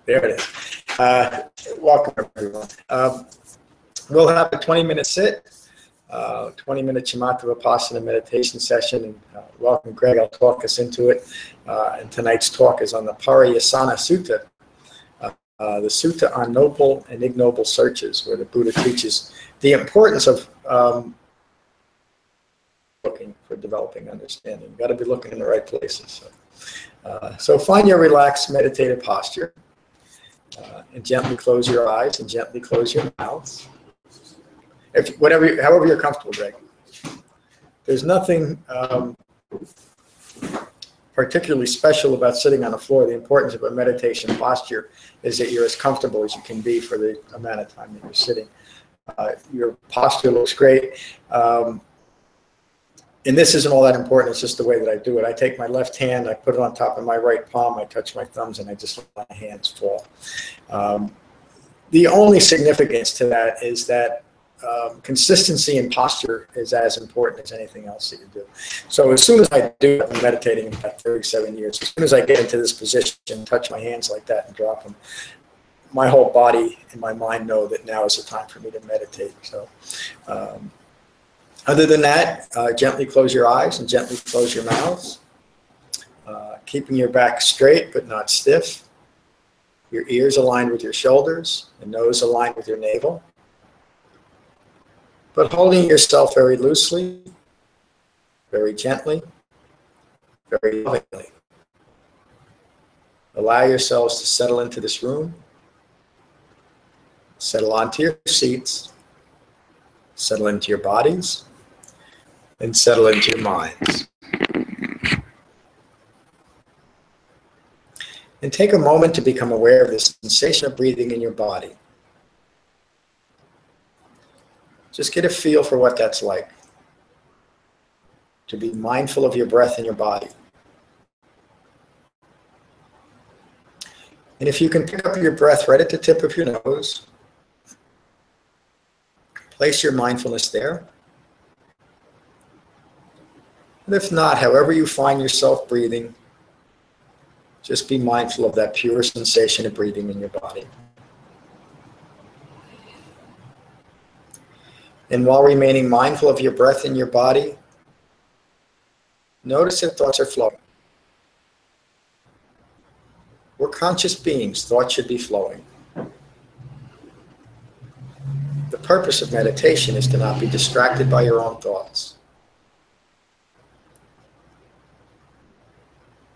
There it is. Welcome, everyone. We'll have a 20-minute sit, 20-minute Shamatha-Vipassana meditation session. And, welcome, Greg. I'll talk us into it. And tonight's talk is on the Pariyesana Sutta, the Sutta on noble and ignoble searches, where the Buddha teaches the importance of looking for developing understanding. You've got to be looking in the right places. So find your relaxed meditative posture. And gently close your eyes and gently close your mouth. However you're comfortable, Greg. There's nothing particularly special about sitting on the floor. The importance of a meditation posture is that you're as comfortable as you can be for the amount of time that you're sitting. Your posture looks great. And this isn't all that important. It's just the way that I do it. I take my left hand, I put it on top of my right palm, I touch my thumbs, and I just let my hands fall. The only significance to that is that consistency in posture is as important as anything else that you do. So as soon as I do, I've been meditating for about 37 years. As soon as I get into this position, touch my hands like that and drop them, my whole body and my mind know that now is the time for me to meditate. So. Other than that, gently close your eyes and gently close your mouths, keeping your back straight but not stiff, your ears aligned with your shoulders, the nose aligned with your navel, but holding yourself very loosely, very gently, very lovingly. Allow yourselves to settle into this room, settle onto your seats, settle into your bodies, and settle into your minds. And take a moment to become aware of the sensation of breathing in your body. Just get a feel for what that's like. To be mindful of your breath in your body. And if you can pick up your breath right at the tip of your nose, place your mindfulness there. And if not, however you find yourself breathing, just be mindful of that pure sensation of breathing in your body. And while remaining mindful of your breath in your body, notice if thoughts are flowing. We're conscious beings. Thoughts should be flowing. The purpose of meditation is to not be distracted by your own thoughts.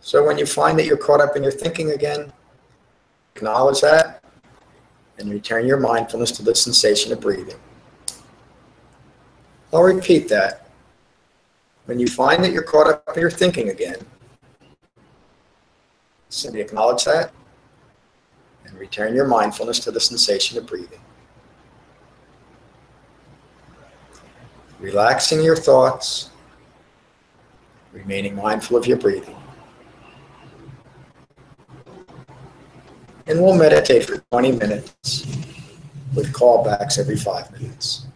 So when you find that you're caught up in your thinking again, acknowledge that and return your mindfulness to the sensation of breathing. I'll repeat that. When you find that you're caught up in your thinking again, simply acknowledge that and return your mindfulness to the sensation of breathing. Relaxing your thoughts, remaining mindful of your breathing. And we'll meditate for 20 minutes with callbacks every 5 minutes.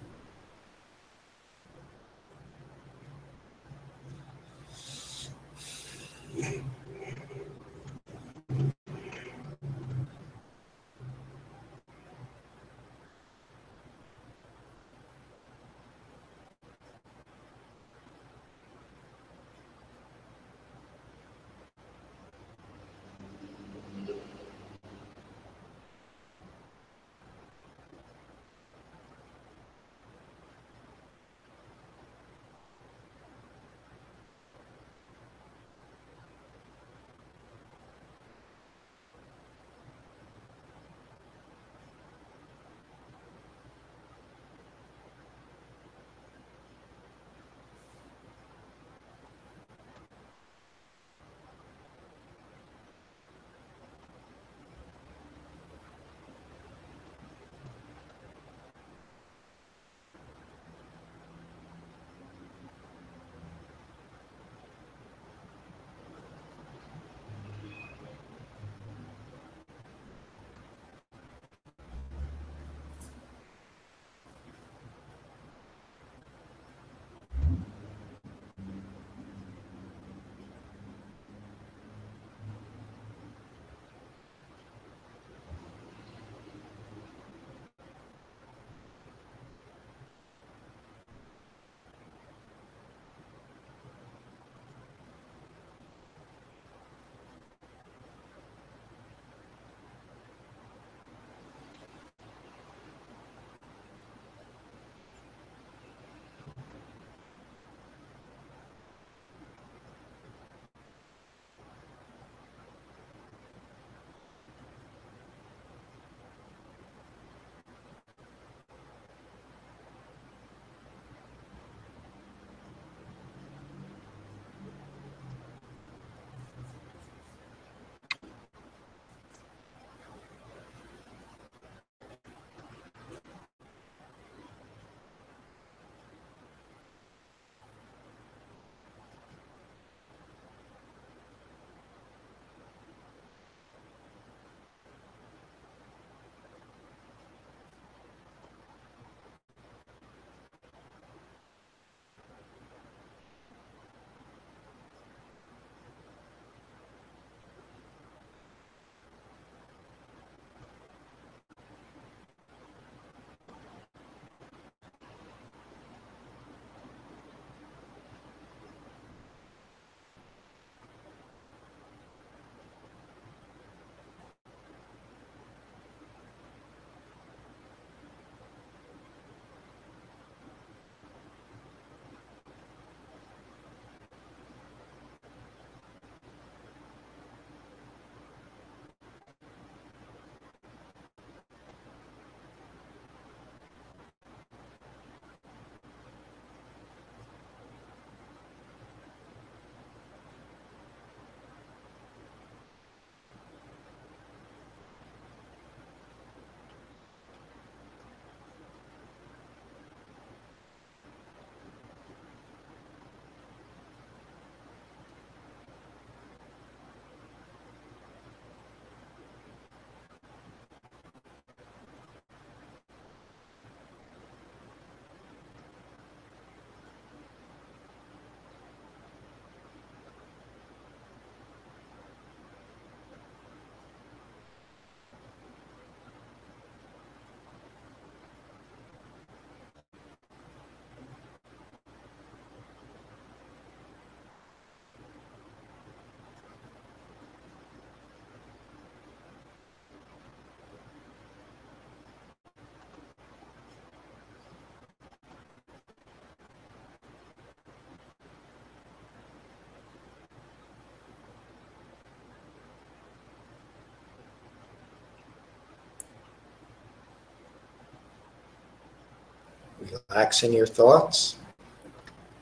Relaxing your thoughts,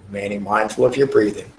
remaining mindful of your breathing.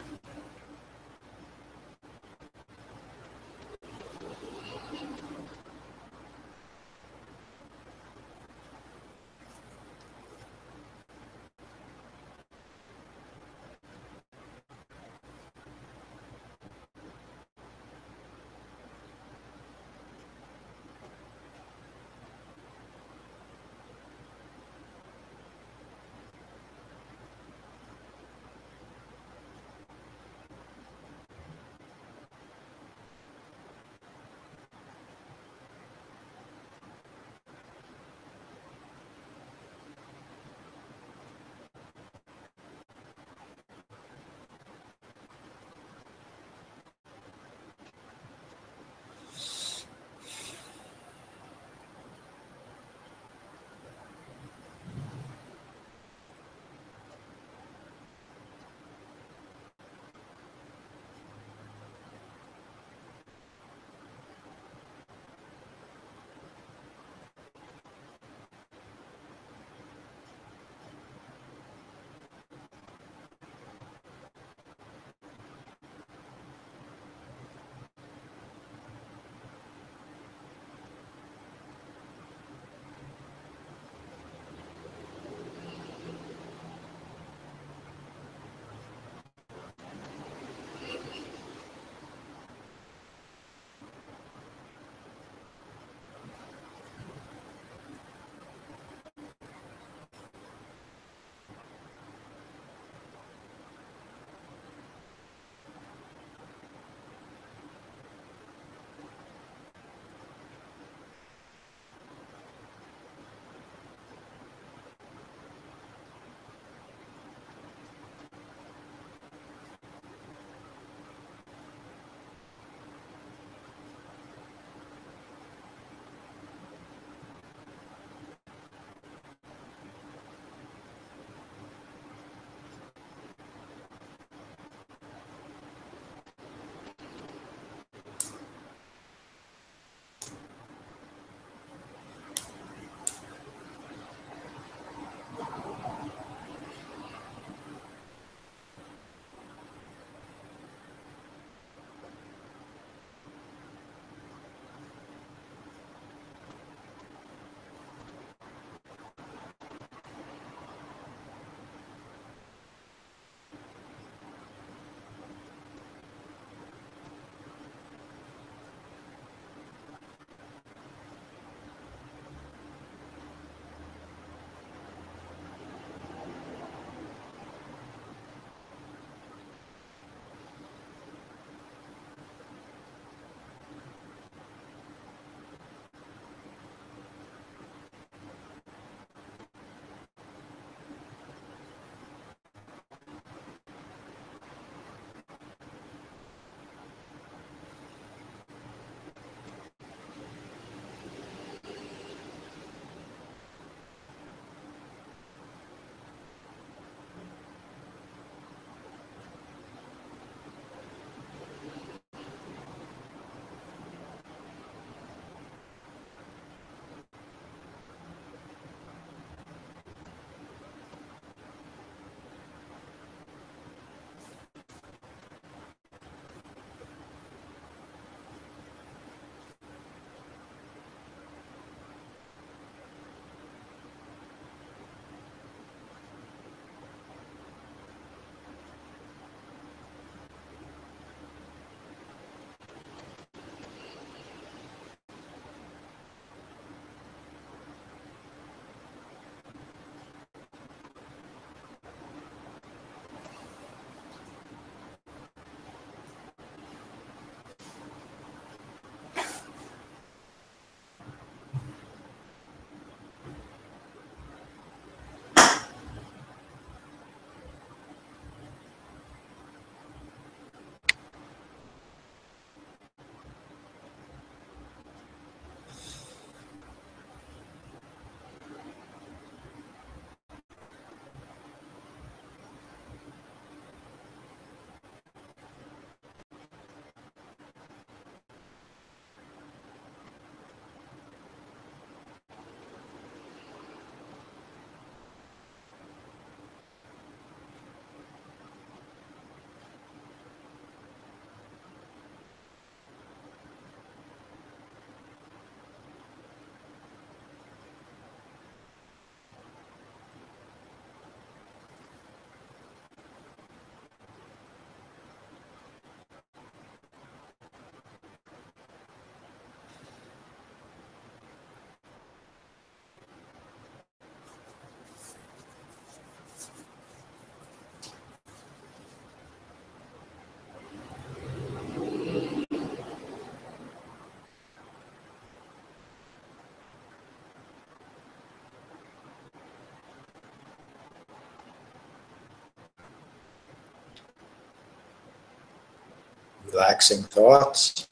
Relaxing thoughts,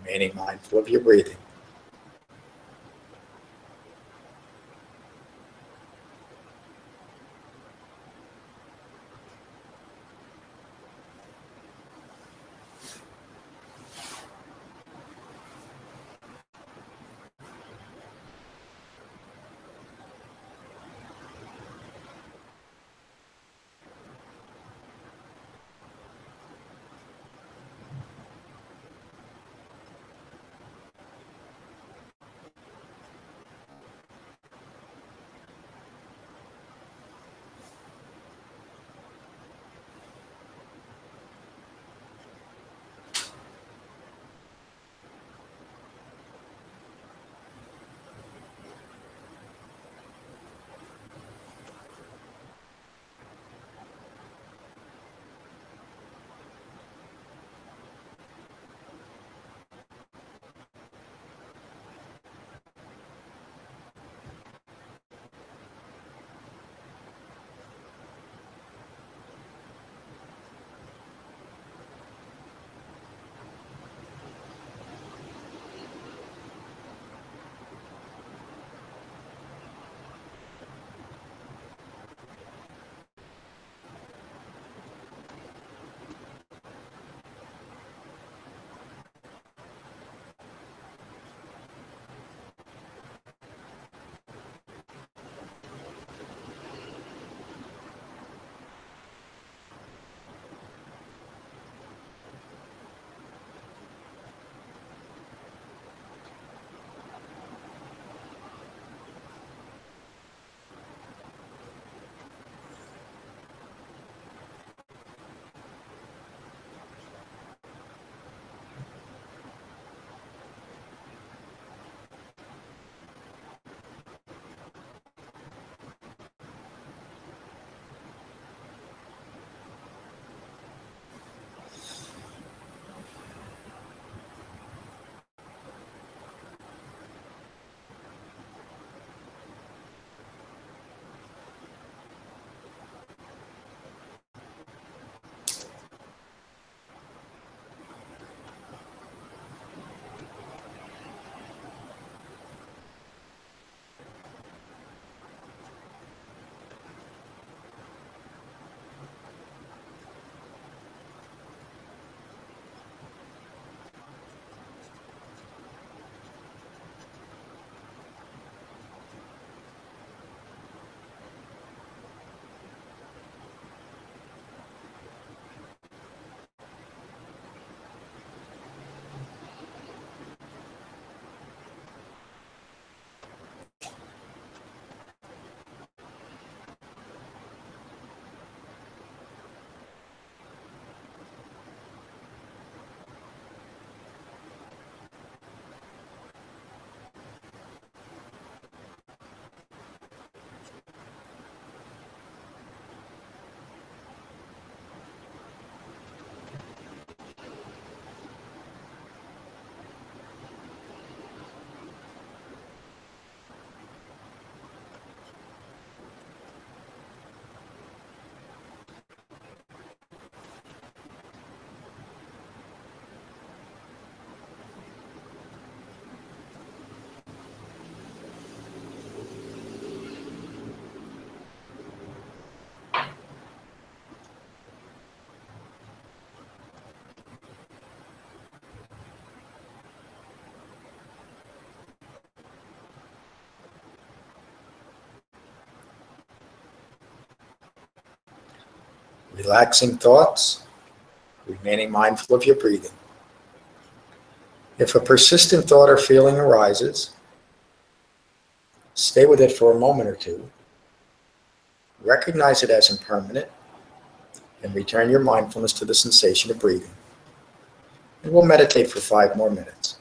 remaining mindful of your breathing. Relaxing thoughts, remaining mindful of your breathing. If a persistent thought or feeling arises, stay with it for a moment or two. Recognize it as impermanent and return your mindfulness to the sensation of breathing. And we'll meditate for 5 more minutes.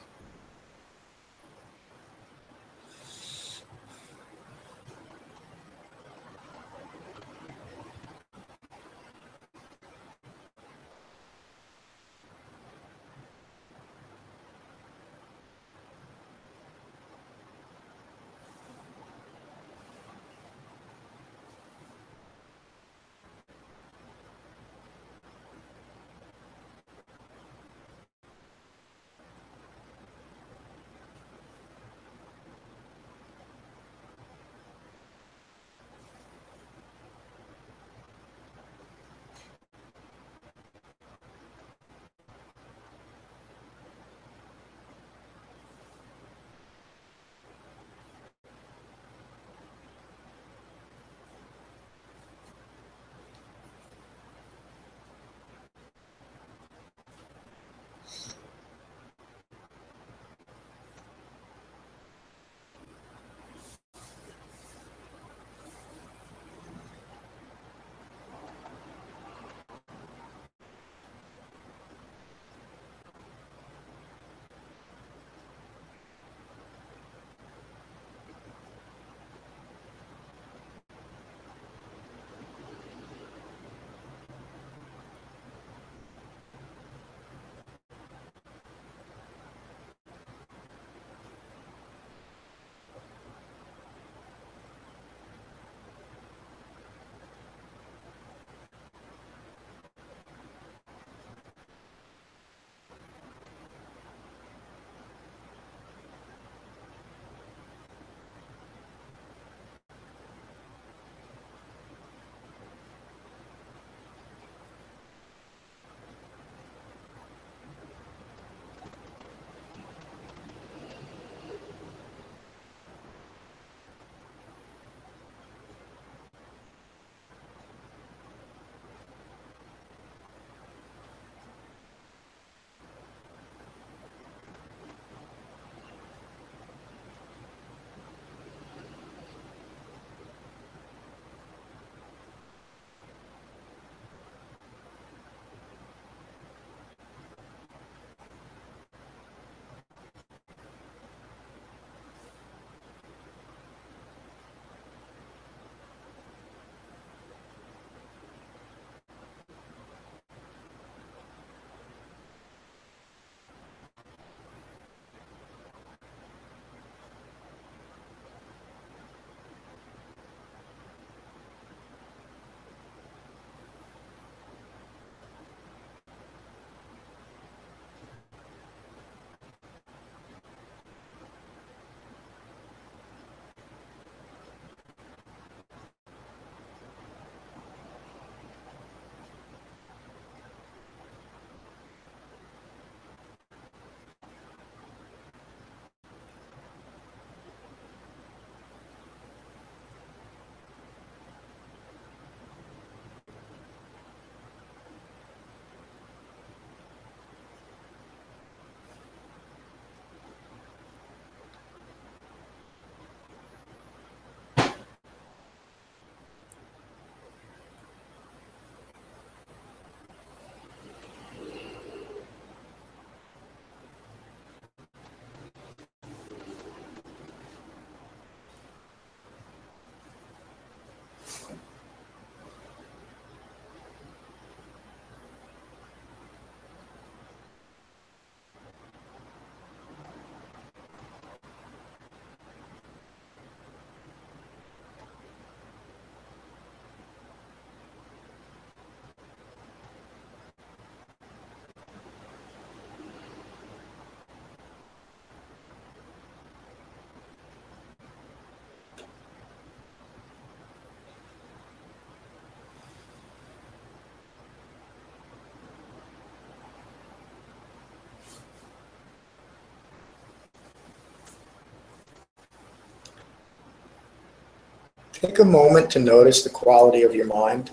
Take a moment to notice the quality of your mind.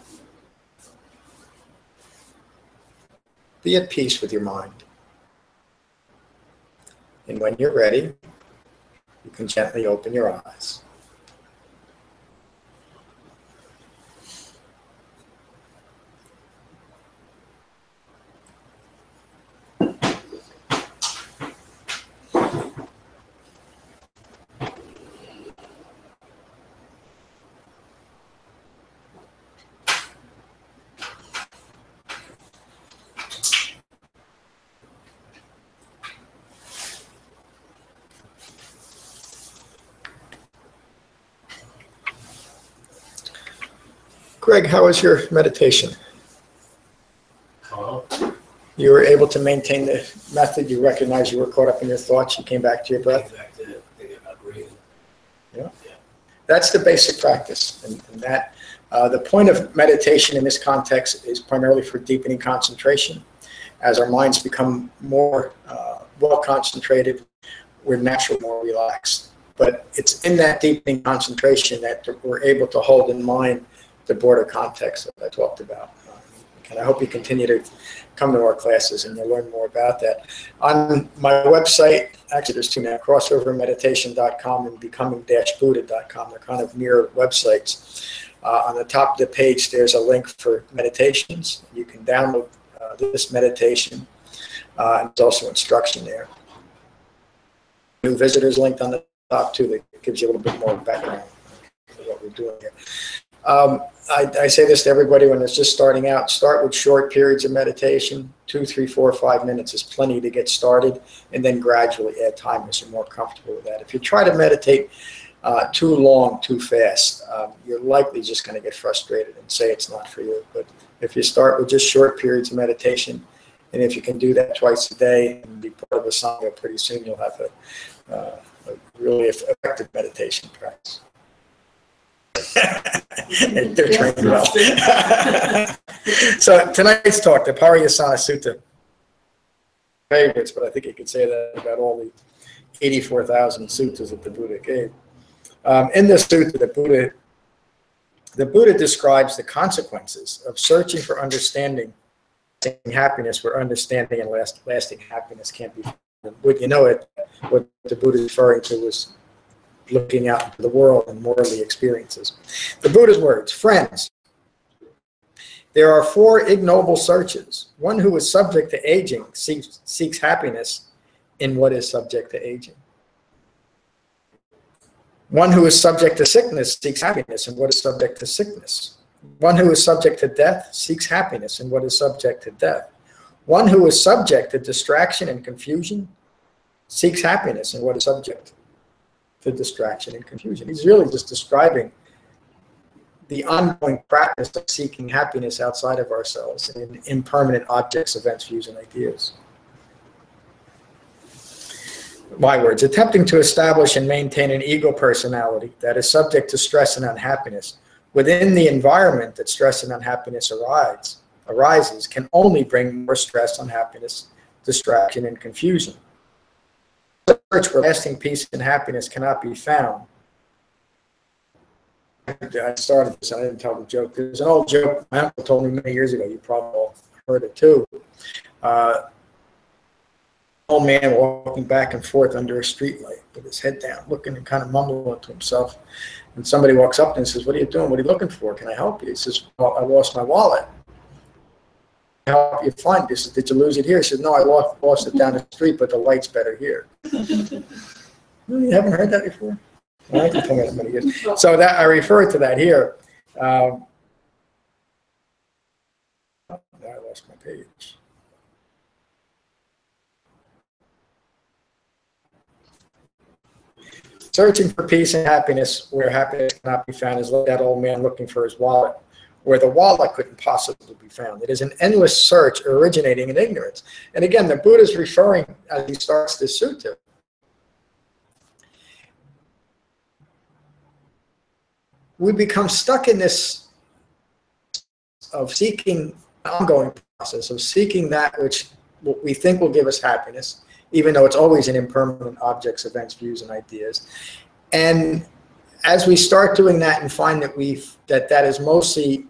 Be at peace with your mind. And when you're ready, you can gently open your eyes. Greg, how was your meditation? You were able to maintain the method. You recognized you were caught up in your thoughts. You came back to your breath. Back to thinking about breathing. Yeah. That's the basic practice. And that the point of meditation in this context is primarily for deepening concentration. As our minds become more well concentrated, we're naturally more relaxed. But it's in that deepening concentration that we're able to hold in mind the broader context that I talked about. And I hope you continue to come to our classes and you'll learn more about that. On my website, actually there's two now, crossovermeditation.com and becoming-buddha.com. They're kind of mirror websites. On the top of the page, there's a link for meditations. You can download this meditation. And there's also instruction there. New visitors linked on the top too. That gives you a little bit more background of what we're doing here. I say this to everybody when it's just starting out. Start with short periods of meditation. 2, 3, 4, 5 minutes is plenty to get started, and then gradually add time as you're more comfortable with that. If you try to meditate too long, too fast, you're likely just going to get frustrated and say it's not for you. But if you start with just short periods of meditation, and if you can do that twice a day and be part of a Sangha, pretty soon you'll have a really effective meditation practice. They're trained well. So tonight's talk, the Pariyesana Sutta, favorites, but I think you could say that about all the 84,000 suttas that the Buddha gave. In this sutta, the Buddha describes the consequences of searching for understanding and happiness where understanding and lasting happiness can't be found. What you know it, what the Buddha is referring to was looking out into the world and worldly experiences. The Buddha's words: friends, there are 4 ignoble searches. One who is subject to aging seeks happiness in what is subject to aging. One who is subject to sickness seeks happiness in what is subject to sickness. One who is subject to death seeks happiness in what is subject to death. One who is subject to distraction and confusion seeks happiness in what is subject to distraction and confusion. He's really just describing the ongoing practice of seeking happiness outside of ourselves in impermanent objects, events, views, and ideas. My words: attempting to establish and maintain an ego personality that is subject to stress and unhappiness within the environment that stress and unhappiness arises can only bring more stress, unhappiness, distraction, and confusion. Search where lasting peace and happiness cannot be found. I started this, I didn't tell the joke. There's an old joke my uncle told me many years ago. You probably all heard it too. Old man walking back and forth under a street light with his head down, looking and kind of mumbling to himself. And somebody walks up and says, "What are you doing? What are you looking for? Can I help you?" He says, "Well, I lost my wallet." "Help you find it?" He says, "Did you lose it here?" He says, "No, I lost it down the street, but the light's better here." You haven't heard that before? Well, I can tell me that many years. So that I refer to that here. Now I lost my page. Searching for peace and happiness where happiness cannot be found is like that old man looking for his wallet, where the wallet couldn't possibly be found. It is an endless search originating in ignorance. And again, the Buddha is referring, as he starts this sutta, we become stuck in this of seeking, ongoing process of seeking that which we think will give us happiness, even though it's always in impermanent objects, events, views, and ideas. And as we start doing that and find that that is mostly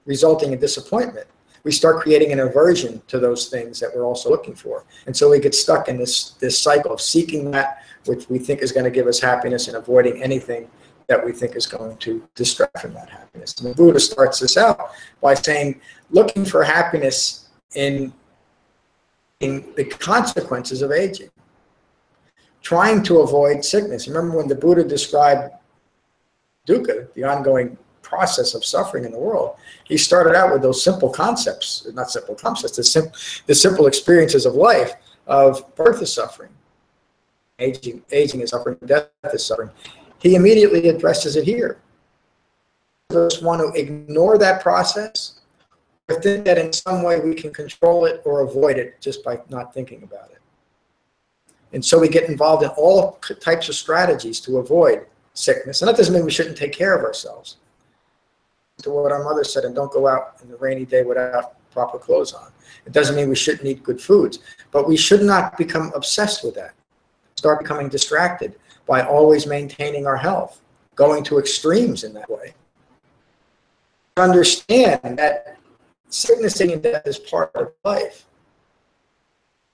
resulting in disappointment, we start creating an aversion to those things that we're also looking for. And so we get stuck in this cycle of seeking that which we think is going to give us happiness and avoiding anything that we think is going to distract from that happiness. And the Buddha starts this out by saying, looking for happiness in the consequences of aging, trying to avoid sickness. Remember when the Buddha described dukkha, the ongoing process of suffering in the world, he started out with those simple concepts, not simple concepts, the simple experiences of life, of birth is suffering, aging is suffering, death is suffering. He immediately addresses it here. Those want to ignore that process or think that in some way we can control it or avoid it just by not thinking about it. And so we get involved in all types of strategies to avoid sickness. And that doesn't mean we shouldn't take care of ourselves. To what our mother said, and don't go out in the rainy day without proper clothes on. It doesn't mean we shouldn't eat good foods, but we should not become obsessed with that. Start becoming distracted by always maintaining our health, going to extremes in that way. Understand that sickness and death is part of life.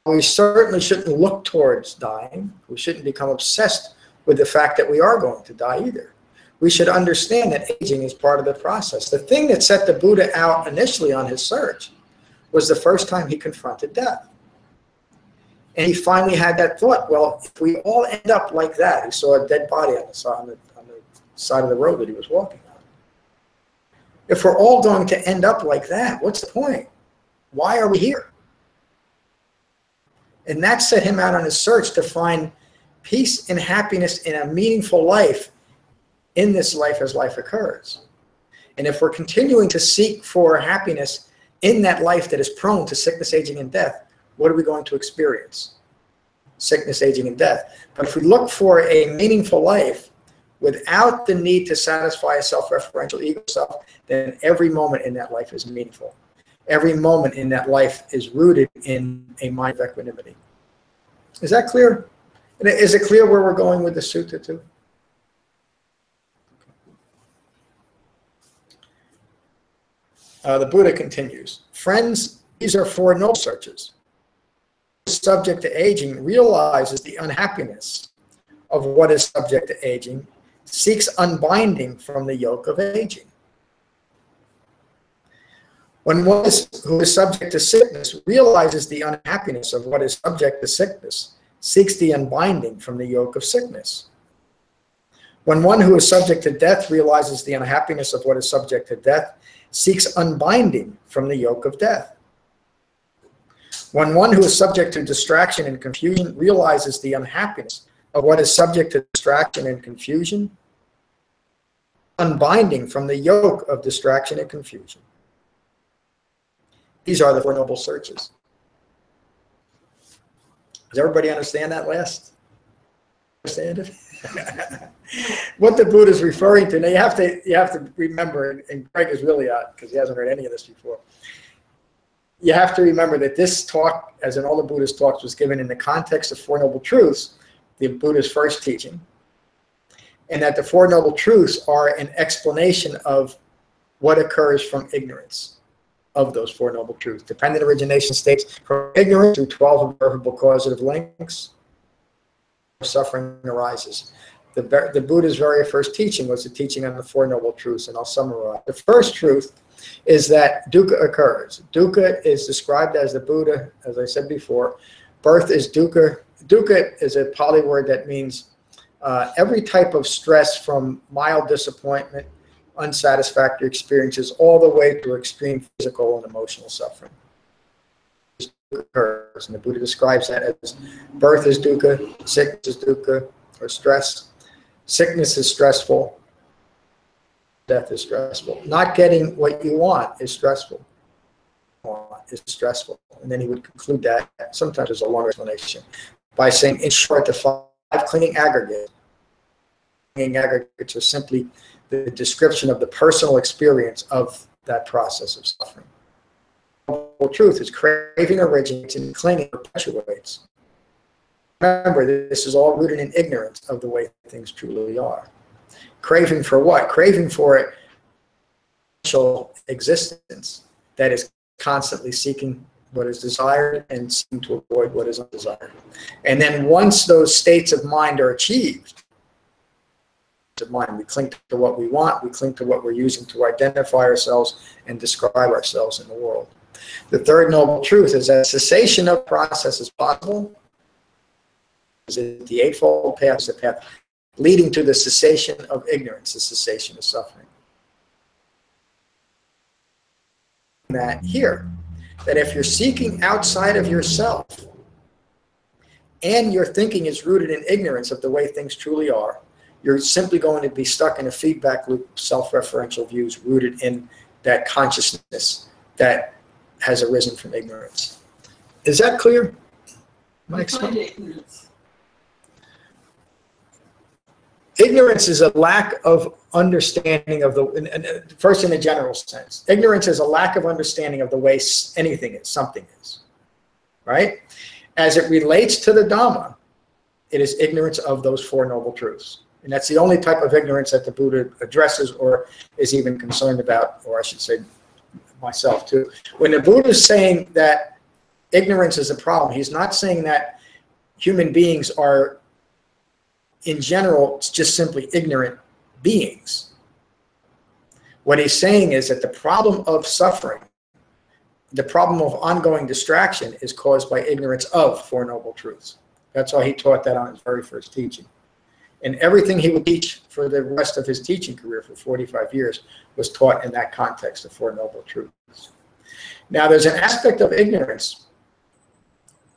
We certainly shouldn't look towards dying. We shouldn't become obsessed with the fact that we are going to die either. We should understand that aging is part of the process. The thing that set the Buddha out initially on his search was the first time he confronted death. And he finally had that thought, well, if we all end up like that, he saw a dead body on the side of the road that he was walking on. If we're all going to end up like that, what's the point? Why are we here? And that set him out on his search to find peace and happiness in a meaningful life in this life as life occurs. And if we're continuing to seek for happiness in that life that is prone to sickness, aging, and death, what are we going to experience? Sickness, aging, and death. But if we look for a meaningful life without the need to satisfy a self-referential ego self, then every moment in that life is meaningful. Every moment in that life is rooted in a mind of equanimity. Is that clear? And is it clear where we're going with the sutta too? The Buddha continues, friends, these are four noble searches. The subject to aging realizes the unhappiness of what is subject to aging, seeks unbinding from the yoke of aging. When one who is subject to sickness realizes the unhappiness of what is subject to sickness, seeks the unbinding from the yoke of sickness. When one who is subject to death realizes the unhappiness of what is subject to death, seeks unbinding from the yoke of death. When one who is subject to distraction and confusion realizes the unhappiness of what is subject to distraction and confusion, unbinding from the yoke of distraction and confusion. These are the Four Noble Searches. Does everybody understand that last? Understand it? What the Buddha is referring to, now you have to remember, and Greg is really out because he hasn't heard any of this before. You have to remember that this talk, as in all the Buddha's talks, was given in the context of Four Noble Truths, the Buddha's first teaching, and that the Four Noble Truths are an explanation of what occurs from ignorance of those Four Noble Truths. Dependent origination states from ignorance through 12 observable causative links, suffering arises. The Buddha's very first teaching was the teaching on the Four Noble Truths, and I'll summarize. The first truth is that dukkha occurs. Dukkha is described as the Buddha, as I said before. Birth is dukkha. Dukkha is a Pali word that means every type of stress, from mild disappointment, unsatisfactory experiences, all the way to extreme physical and emotional suffering. Occurs, and the Buddha describes that as birth is dukkha, sickness is dukkha, or stress. Sickness is stressful, death is stressful. Not getting what you want is stressful. Is stressful. And then he would conclude that, sometimes there's a longer explanation, by saying, in short, the five clinging aggregates. Clinging aggregates are simply the description of the personal experience of that process of suffering. The truth is craving originates and clinging perpetuates. Remember, this is all rooted in ignorance of the way things truly are. Craving for what? Craving for existence that is constantly seeking what is desired and seeking to avoid what is undesired. And then once those states of mind are achieved, we cling to what we want, we cling to what we're using to identify ourselves and describe ourselves in the world. The third noble truth is that cessation of process is possible. The Eightfold Path is the path leading to the cessation of ignorance, the cessation of suffering. That here, that if you're seeking outside of yourself and your thinking is rooted in ignorance of the way things truly are, you're simply going to be stuck in a feedback loop of self-referential views rooted in that consciousness that has arisen from ignorance. Is that clear? Am I explaining? Ignorance is a lack of understanding of the, first in a general sense, ignorance is a lack of understanding of the way anything is, something is, right? As it relates to the Dhamma, it is ignorance of those Four Noble Truths. And that's the only type of ignorance that the Buddha addresses or is even concerned about, or I should say myself too. When the Buddha is saying that ignorance is a problem, he's not saying that human beings are, in general, just simply ignorant beings. What he's saying is that the problem of suffering, the problem of ongoing distraction is caused by ignorance of Four Noble Truths. That's why he taught that on his very first teaching. And everything he would teach for the rest of his teaching career for 45 years was taught in that context of Four Noble Truths. Now, there's an aspect of ignorance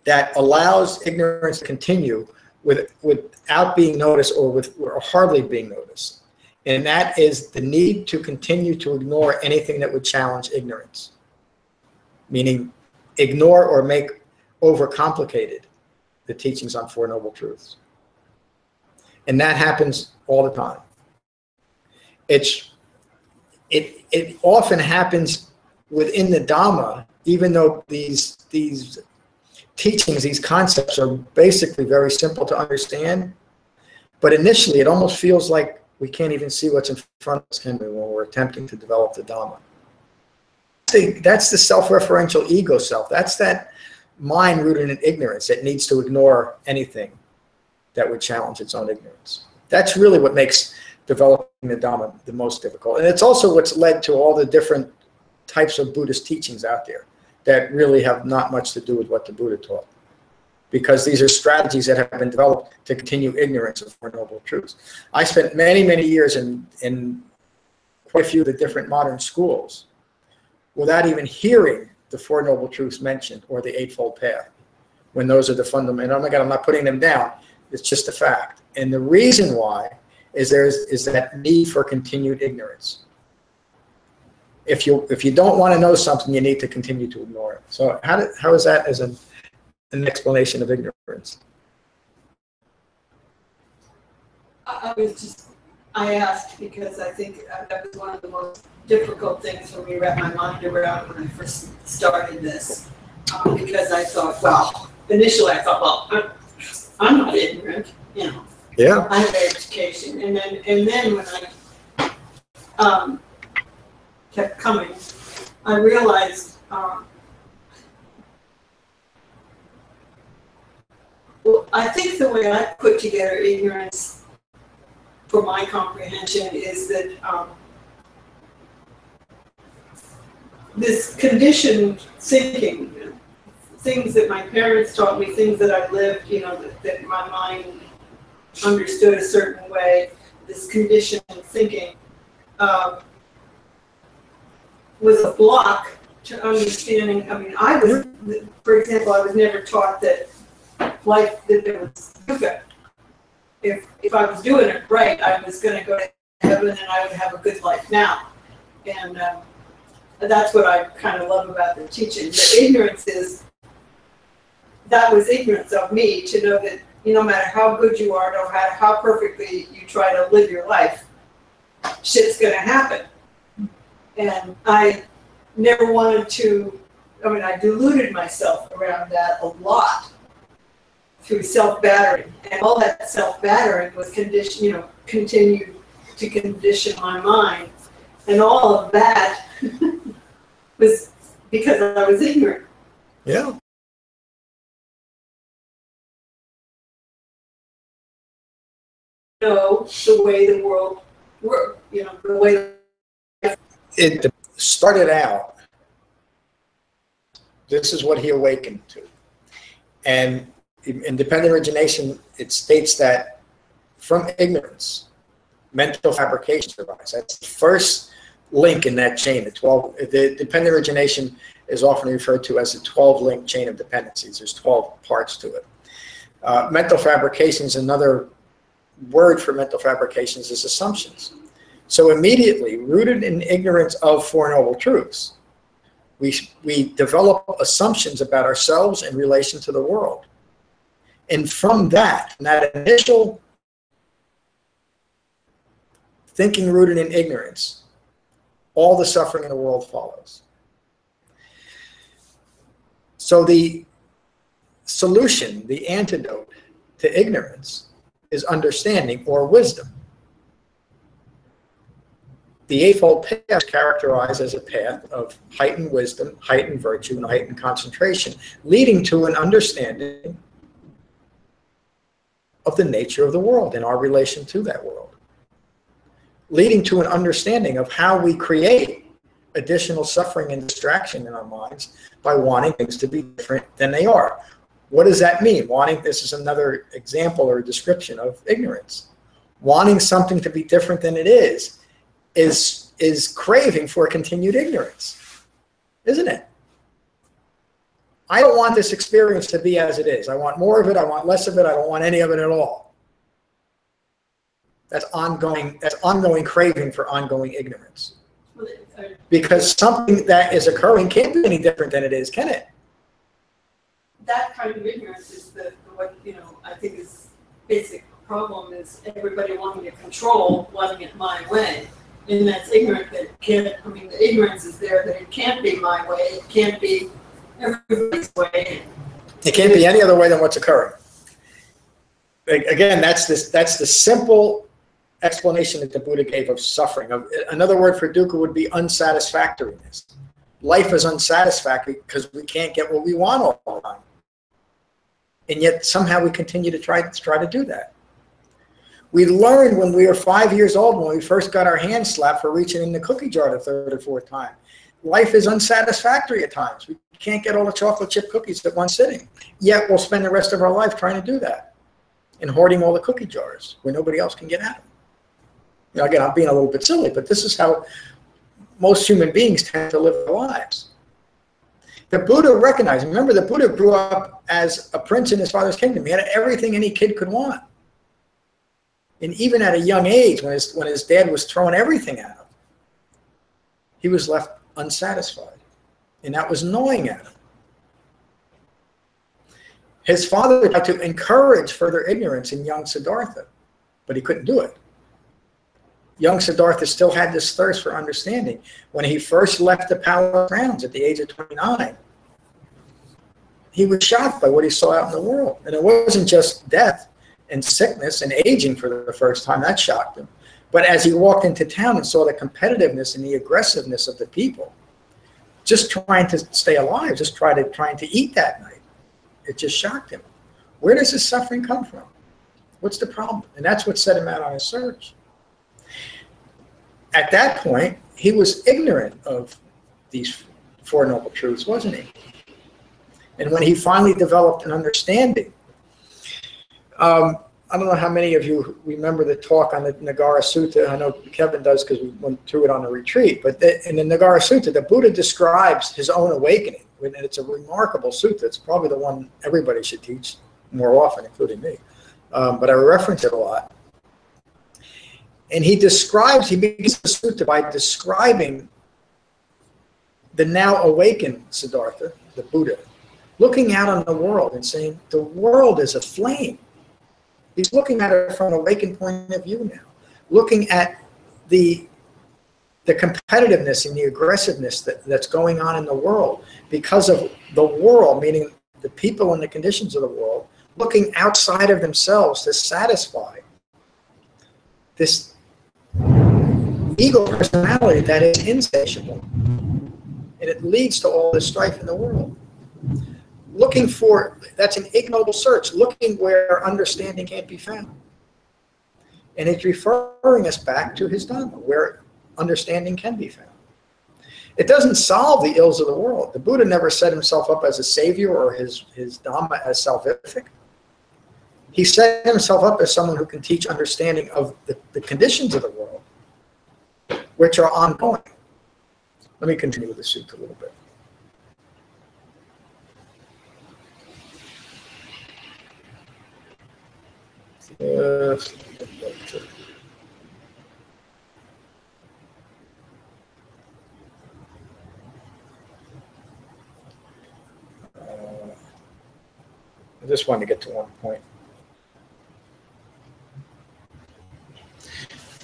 that allows ignorance to continue without being noticed or hardly being noticed. And that is the need to continue to ignore anything that would challenge ignorance. Meaning, ignore or make overcomplicated the teachings on Four Noble Truths. And that happens all the time. It often happens within the Dhamma, even though these teachings, these concepts are basically very simple to understand. But initially, it almost feels like we can't even see what's in front of us, can we, when we're attempting to develop the Dhamma. That's the self-referential ego self. That's that mind rooted in ignorance that needs to ignore anything that would challenge its own ignorance. That's really what makes developing the Dhamma the most difficult. And it's also what's led to all the different types of Buddhist teachings out there that really have not much to do with what the Buddha taught. Because these are strategies that have been developed to continue ignorance of Four Noble Truths. I spent many, many years in quite a few of the different modern schools without even hearing the Four Noble Truths mentioned or the Eightfold Path, when those are the fundamental. And oh my God, I'm not putting them down. It's just a fact. And the reason why is is that need for continued ignorance. If you don't want to know something, you need to continue to ignore it. So how is that as an explanation of ignorance? I asked because I think that was one of the most difficult things for me to wrap my mind around when I first started this. Because I thought, well, initially I thought, well, I'm not ignorant, you know. Yeah. I have education, and then when I kept coming, I realized, well, I think the way I put together ignorance for my comprehension is that this conditioned thinking, things that my parents taught me, things that I lived, you know, that my mind understood a certain way, this conditioned thinking was a block to understanding. I mean, for example, I was never taught that life, that there was yoga. If I was doing it right, I was going to go to heaven and I would have a good life now. And that's what I kind of love about the teaching. The ignorance is, that was ignorance of me to know that, you know, no matter how good you are, no matter how perfectly you try to live your life, shit's going to happen. And I never wanted to, I mean, I deluded myself around that a lot through self-battering. And all that self-battering was continued to condition my mind. And all of that was because I was ignorant. Yeah. Know the way the world worked, the way It started out, this is what he awakened to. And in dependent origination, it states that from ignorance, mental fabrication arise. That's the first link in that chain. The dependent origination is often referred to as the 12-link chain of dependencies. There's 12 parts to it. Mental fabrications, another word for mental fabrications is assumptions. So immediately, rooted in ignorance of Four Noble Truths, we develop assumptions about ourselves in relation to the world. And from that initial thinking rooted in ignorance, all the suffering in the world follows. So the solution, the antidote to ignorance is understanding or wisdom. The Eightfold Path is characterized as a path of heightened wisdom, heightened virtue, and heightened concentration, leading to an understanding of the nature of the world and our relation to that world, leading to an understanding of how we create additional suffering and distraction in our minds by wanting things to be different than they are. What does that mean? This is another example or description of ignorance. Wanting something to be different than it is craving for continued ignorance, isn't it? I don't want this experience to be as it is. I want more of it. I want less of it. I don't want any of it at all. That's ongoing craving for ongoing ignorance. Because something that is occurring can't be any different than it is, can it? That kind of ignorance is what I think is basic problem is everybody wanting to control, wanting it my way. And that's ignorant that it can't, the ignorance is there that it can't be my way, it can't be everybody's way. It can't be any other way than what's occurring. Again, that's the simple explanation that the Buddha gave of suffering. Another word for dukkha would be unsatisfactoriness. Life is unsatisfactory because we can't get what we want all the time. And yet somehow we continue to try to do that. We learned when we were 5 years old, when we first got our hands slapped for reaching in the cookie jar the third or fourth time. Life is unsatisfactory at times. We can't get all the chocolate chip cookies at one sitting. Yet we'll spend the rest of our life trying to do that and hoarding all the cookie jars where nobody else can get at them. Again, I'm being a little bit silly, but this is how most human beings tend to live their lives. The Buddha recognized, remember, the Buddha grew up as a prince in his father's kingdom. He had everything any kid could want. And even at a young age, when his dad was throwing everything at him, he was left unsatisfied. And that was gnawing at him. His father tried to encourage further ignorance in young Siddhartha, but he couldn't do it. Young Siddhartha still had this thirst for understanding. When he first left the palace grounds at the age of 29, he was shocked by what he saw out in the world. And it wasn't just death and sickness and aging for the first time. That shocked him. But as he walked into town and saw the competitiveness and the aggressiveness of the people, just trying to stay alive, just trying to eat that night, it just shocked him. Where does this suffering come from? What's the problem? And that's what set him out on his search. At that point, he was ignorant of these Four Noble Truths, wasn't he? And when he finally developed an understanding, I don't know how many of you remember the talk on the Nagara Sutta. I know Kevin does because we went through it on a retreat. But in the Nagara Sutta, the Buddha describes his own awakening. And it's a remarkable sutta. It's probably the one everybody should teach more often, including me. But I reference it a lot. And he begins the sutta by describing the now awakened Siddhartha, the Buddha, looking out on the world and saying, the world is aflame. He's looking at it from an awakened point of view now, looking at the competitiveness and the aggressiveness that's going on in the world because of the world, meaning the people and the conditions of the world, looking outside of themselves to satisfy this ego personality that is insatiable. And it leads to all this strife in the world. Looking for, that's an ignoble search, looking where understanding can't be found. And it's referring us back to his Dhamma, where understanding can be found. It doesn't solve the ills of the world. The Buddha never set himself up as a savior or his Dhamma as salvific. He set himself up as someone who can teach understanding of the conditions of the world, which are ongoing. Let me continue with the sutta a little bit. I just wanted to get to one point.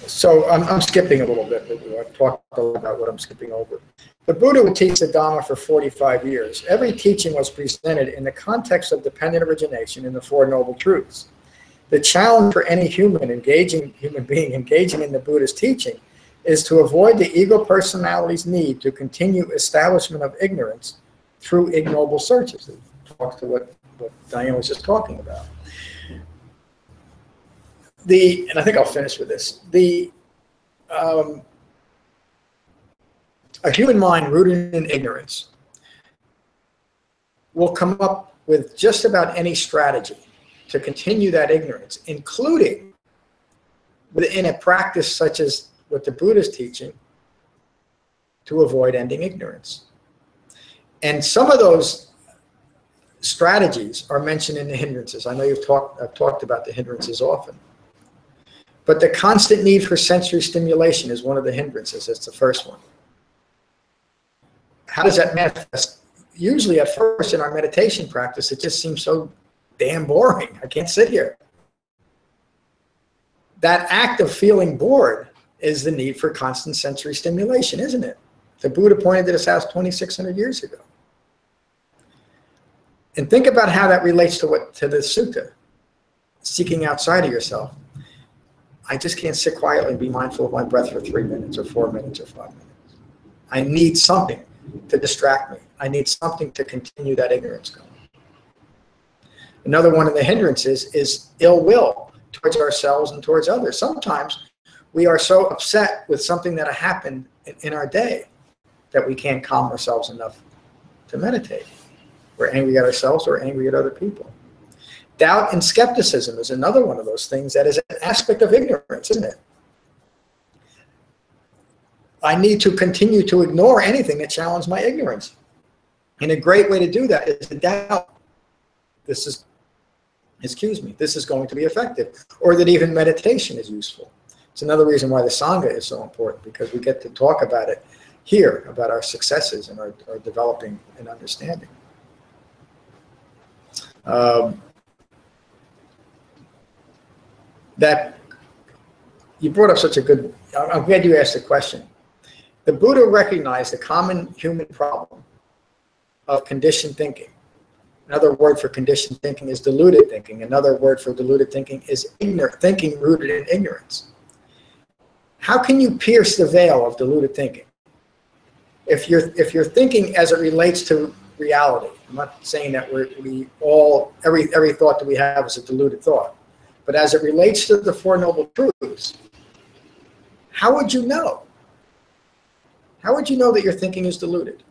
So I'm skipping a little bit. I've talked a little about what I'm skipping over. The Buddha would teach the Dhamma for 45 years. Every teaching was presented in the context of dependent origination in the Four Noble Truths. The challenge for any human being engaging in the Buddha's teaching is to avoid the ego personality's need to continue establishment of ignorance through ignoble searches. It talks to what Diane was just talking about. And I think I'll finish with this. A human mind rooted in ignorance will come up with just about any strategy to continue that ignorance, including within a practice such as what the Buddha is teaching, to avoid ending ignorance. And some of those strategies are mentioned in the hindrances. I know I've talked about the hindrances often. But the constant need for sensory stimulation is one of the hindrances. It's the first one. How does that manifest? Usually at first in our meditation practice, it just seems so damn boring. I can't sit here. That act of feeling bored is the need for constant sensory stimulation, isn't it? The Buddha pointed to this out 2,600 years ago. And think about how that relates to the sutta. Seeking outside of yourself. I just can't sit quietly and be mindful of my breath for 3 minutes or 4 minutes or 5 minutes. I need something to distract me. I need something to continue that ignorance going. Another one of the hindrances is ill will towards ourselves and towards others. Sometimes we are so upset with something that happened in our day that we can't calm ourselves enough to meditate. We're angry at ourselves or angry at other people. Doubt and skepticism is another one of those things that is an aspect of ignorance, isn't it? I need to continue to ignore anything that challenges my ignorance. And a great way to do that is to doubt this is going to be effective, or that even meditation is useful. It's another reason why the Sangha is so important, because we get to talk about it here, about our successes and our developing and understanding. That you brought up such a good, I'm glad you asked the question. The Buddha recognized the common human problem of conditioned thinking. Another word for conditioned thinking is deluded thinking. Another word for deluded thinking is ignorant thinking rooted in ignorance. How can you pierce the veil of deluded thinking? If you're thinking as it relates to reality, I'm not saying that every thought that we have is a deluded thought, but as it relates to the Four Noble Truths, how would you know? How would you know that your thinking is deluded?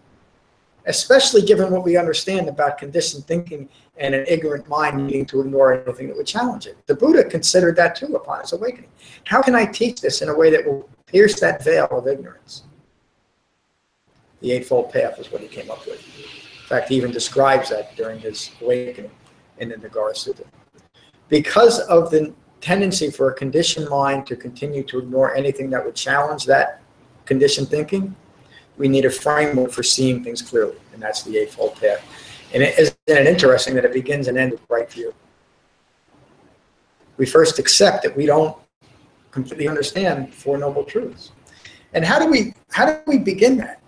Especially given what we understand about conditioned thinking and an ignorant mind needing to ignore anything that would challenge it. The Buddha considered that too upon his awakening. How can I teach this in a way that will pierce that veil of ignorance? The Eightfold Path is what he came up with. In fact, he even describes that during his awakening in the Nagara Sutta. Because of the tendency for a conditioned mind to continue to ignore anything that would challenge that conditioned thinking, we need a framework for seeing things clearly, and that's the Eightfold Path. And isn't it interesting that it begins and ends with right view? We first accept that we don't completely understand Four Noble Truths. And how do we begin that?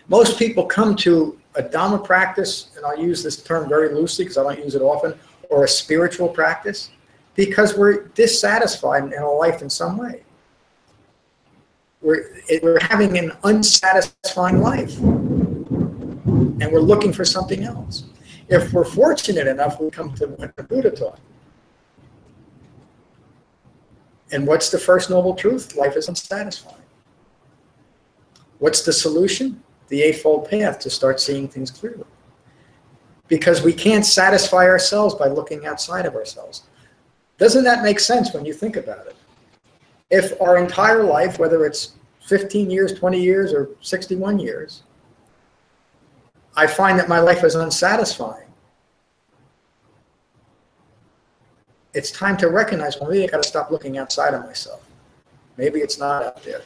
Most people come to a Dhamma practice, and I'll use this term very loosely because I don't use it often, or a spiritual practice? Because we're dissatisfied in our life in some way. We're having an unsatisfying life, and we're looking for something else. If we're fortunate enough, we come to what the Buddha taught. And what's the first noble truth? Life is unsatisfying. What's the solution? The Eightfold Path, to start seeing things clearly. Because we can't satisfy ourselves by looking outside of ourselves. Doesn't that make sense when you think about it? If our entire life, whether it's 15 years, 20 years, or 61 years, I find that my life is unsatisfying, it's time to recognize, well, maybe I got to stop looking outside of myself. Maybe it's not out there.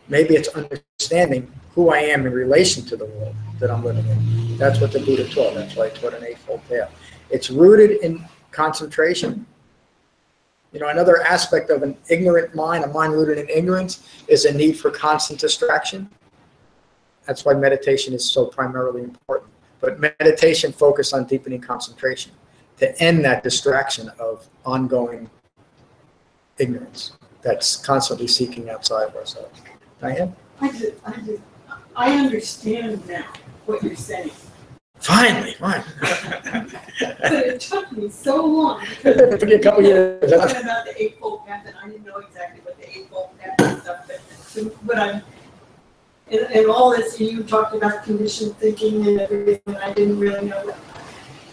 Maybe it's understanding who I am in relation to the world that I'm living in. That's what the Buddha taught. That's why he taught an Eightfold Path. It's rooted in concentration. You know, another aspect of an ignorant mind, a mind rooted in ignorance, is a need for constant distraction. That's why meditation is so primarily important. But meditation focuses on deepening concentration to end that distraction of ongoing ignorance that's constantly seeking outside of ourselves. Diane? I understand now what you're saying. Finally. But it took me so long. It took you a couple years. Talking about the Eightfold Path, and I didn't know exactly what the Eightfold Path and stuff, but I'm, and all this, you talked about conditioned thinking and everything, I didn't really know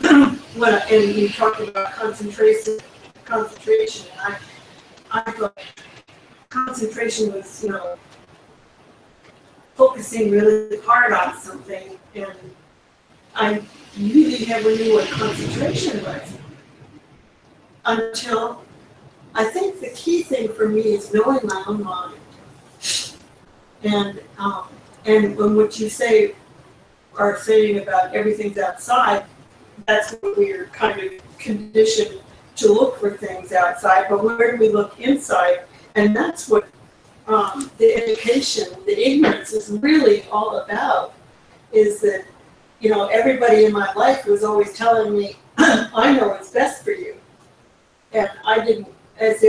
and you talked about concentration, and I thought concentration was, focusing really hard on something, and I really never knew what concentration was until I think the key thing for me is knowing my own mind. And when what you are saying about everything's outside, that's what we're kind of conditioned to look for things outside, but where do we look inside? And that's what the education, the ignorance is really all about, is that, everybody in my life was always telling me, I know what's best for you. And I didn't, as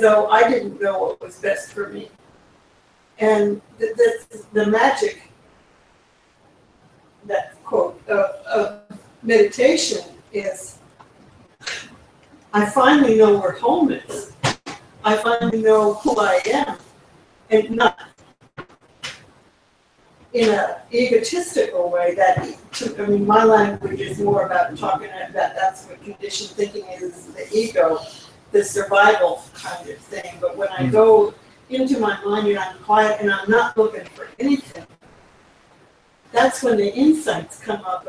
though I didn't know what was best for me. And the magic, that quote, of meditation is, I finally know where home is. I finally know who I am. And not in an egotistical way my language is more about talking about that's what conditioned thinking is, the ego, the survival kind of thing. But when I go into my mind and I'm quiet and I'm not looking for anything, that's when the insights come up